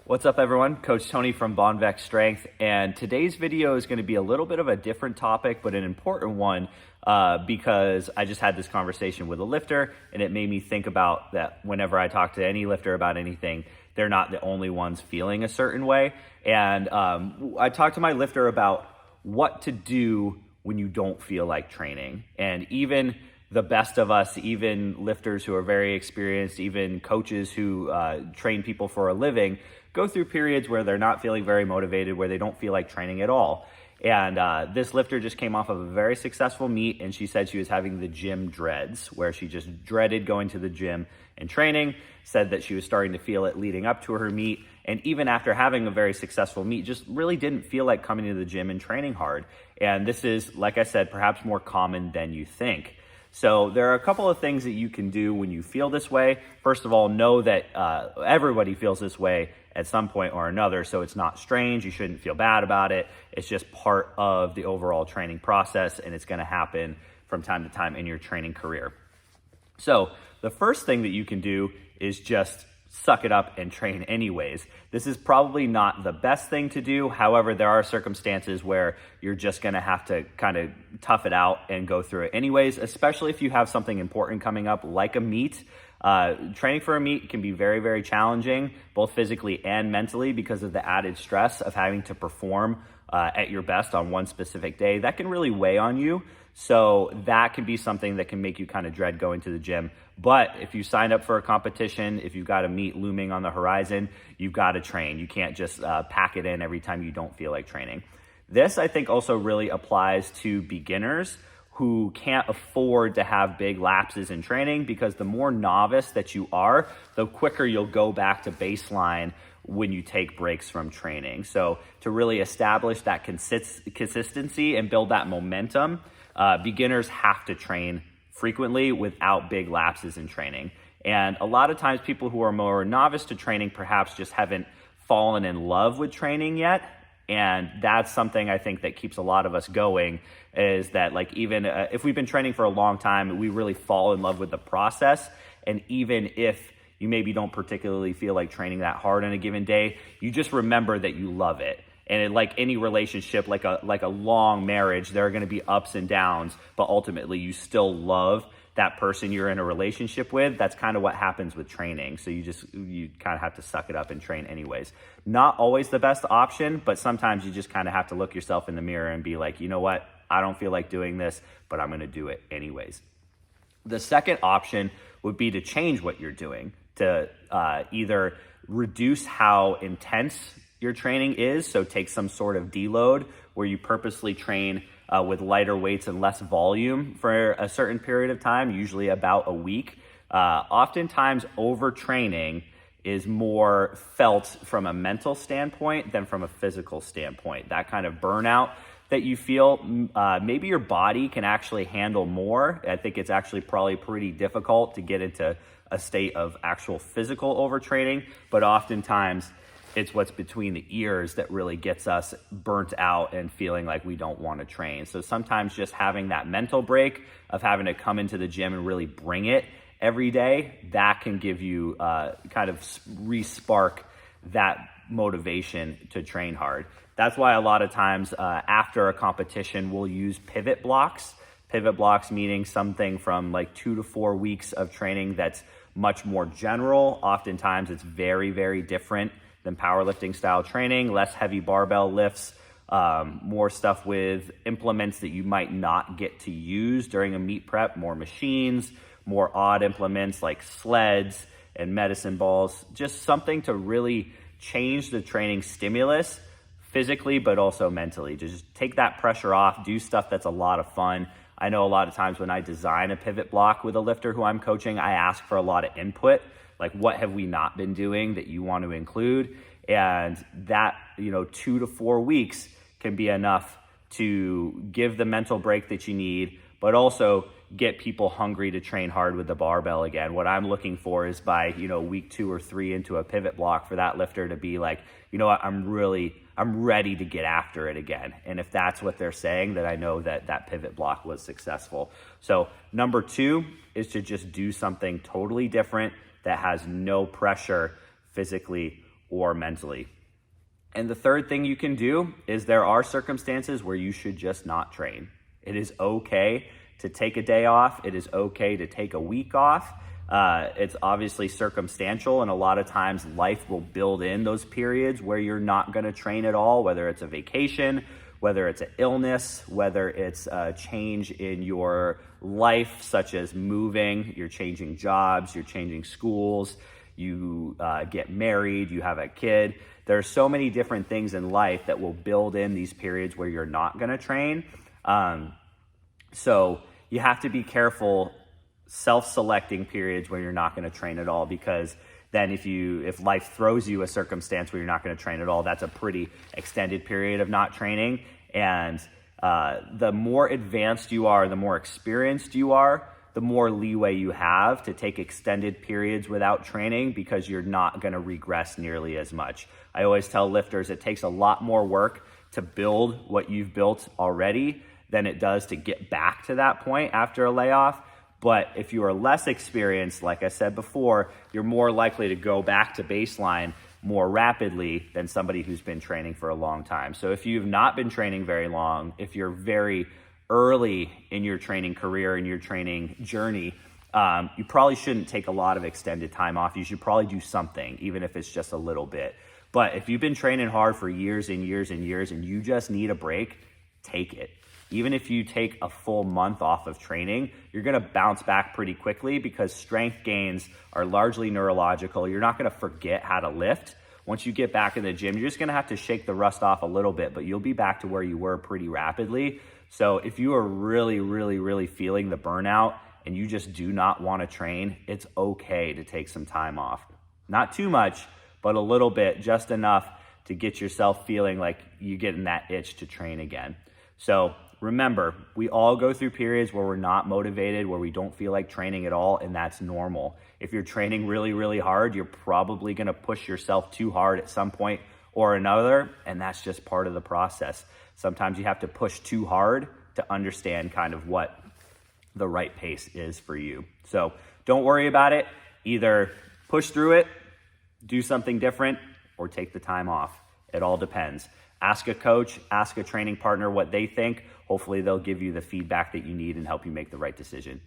What's up everyone? Coach Tony from Bonvex Strength, and today's video is going to be a little bit of a different topic, but an important one because I just had this conversation with a lifter and it made me think about that whenever I talk to any lifter about anything, they're not the only ones feeling a certain way. And I talked to my lifter about what to do when you don't feel like training. And even the best of us, even lifters who are very experienced, even coaches who train people for a living, go through periods where they're not feeling very motivated, where they don't feel like training at all. And this lifter just came off of a very successful meet, and she said she was having the gym dreads, where she just dreaded going to the gym and training, said that she was starting to feel it leading up to her meet, and even after having a very successful meet, just really didn't feel like coming to the gym and training hard. And this is, like I said, perhaps more common than you think. So there are a couple of things that you can do when you feel this way. First of all, know that everybody feels this way at some point or another, so it's not strange. You shouldn't feel bad about it. It's just part of the overall training process, and it's gonna happen from time to time in your training career. So the first thing that you can do is just suck it up and train anyways. This is probably not the best thing to do. However, there are circumstances where you're just gonna have to kind of tough it out and go through it anyways, especially if you have something important coming up like a meet. Training for a meet can be very, very challenging, both physically and mentally, because of the added stress of having to perform at your best on one specific day. That can really weigh on you. So that can be something that can make you kind of dread going to the gym. But if you signed up for a competition, if you've got a meet looming on the horizon, you've got to train. You can't just pack it in every time you don't feel like training. This, I think, also really applies to beginners who can't afford to have big lapses in training, because the more novice that you are, the quicker you'll go back to baseline when you take breaks from training. So to really establish that consistency and build that momentum, beginners have to train frequently without big lapses in training. And a lot of times people who are more novice to training perhaps just haven't fallen in love with training yet. And that's something I think that keeps a lot of us going, is that like even if we've been training for a long time, we really fall in love with the process. And even if you maybe don't particularly feel like training that hard on a given day, you just remember that you love it. And like any relationship, like a long marriage, there are going to be ups and downs, but ultimately you still love that person you're in a relationship with. That's kind of what happens with training. So you kind of have to suck it up and train anyways. Not always the best option, but sometimes you just kind of have to look yourself in the mirror and be like, you know what? I don't feel like doing this, but I'm going to do it anyways. The second option would be to change what you're doing, to either reduce how intense your training is. So take some sort of deload where you purposely train with lighter weights and less volume for a certain period of time, usually about a week. Oftentimes overtraining is more felt from a mental standpoint than from a physical standpoint. That kind of burnout that you feel, maybe your body can actually handle more. I think it's actually probably pretty difficult to get into a state of actual physical overtraining, but oftentimes it's what's between the ears that really gets us burnt out and feeling like we don't want to train. So sometimes just having that mental break of having to come into the gym and really bring it every day, that can give you kind of re-spark that motivation to train hard. That's why a lot of times after a competition, we'll use pivot blocks. Pivot blocks meaning something from like 2 to 4 weeks of training that's much more general. Oftentimes it's very, very different than powerlifting style training, less heavy barbell lifts, more stuff with implements that you might not get to use during a meet prep, more machines, more odd implements like sleds and medicine balls, just something to really change the training stimulus physically, but also mentally. Just take that pressure off, do stuff that's a lot of fun. I know a lot of times when I design a pivot block with a lifter who I'm coaching, I ask for a lot of input. Like, what have we not been doing that you want to include? And that, 2 to 4 weeks can be enough to give the mental break that you need, but also get people hungry to train hard with the barbell again. What I'm looking for is by, week 2 or 3 into a pivot block for that lifter to be like, you know what, I'm ready to get after it again. And if that's what they're saying, then I know that that pivot block was successful. So number 2 is to just do something totally different that has no pressure physically or mentally. And the third thing you can do is there are circumstances where you should just not train. It is okay to take a day off. It is okay to take a week off. It's obviously circumstantial, and a lot of times life will build in those periods where you're not going to train at all, whether it's a vacation, whether it's an illness, whether it's a change in your life, such as moving, you're changing jobs, you're changing schools, you get married, you have a kid. There are so many different things in life that will build in these periods where you're not going to train. So you have to be careful self-selecting periods where you're not going to train at all, because then if life throws you a circumstance where you're not going to train at all, that's a pretty extended period of not training. And the more advanced you are, the more experienced you are, the more leeway you have to take extended periods without training, because you're not going to regress nearly as much. I always tell lifters it takes a lot more work to build what you've built already than it does to get back to that point after a layoff. But if you are less experienced, like I said before, you're more likely to go back to baseline more rapidly than somebody who's been training for a long time. So if you've not been training very long, if you're very early in your training career, in your training journey, you probably shouldn't take a lot of extended time off. You should probably do something, even if it's just a little bit. But if you've been training hard for years and years and years and you just need a break, take it. Even if you take a full month off of training, you're going to bounce back pretty quickly, because strength gains are largely neurological. You're not going to forget how to lift. Once you get back in the gym, you're just going to have to shake the rust off a little bit, but you'll be back to where you were pretty rapidly. So if you are really, really, really feeling the burnout and you just do not want to train, it's okay to take some time off. Not too much, but a little bit, just enough to get yourself feeling like you're getting that itch to train again. So remember, we all go through periods where we're not motivated, where we don't feel like training at all, and that's normal. If you're training really, really hard, you're probably going to push yourself too hard at some point or another, and that's just part of the process. Sometimes you have to push too hard to understand kind of what the right pace is for you. So don't worry about it. Either push through it, do something different, or take the time off. It all depends. Ask a coach, ask a training partner what they think. Hopefully they'll give you the feedback that you need and help you make the right decision.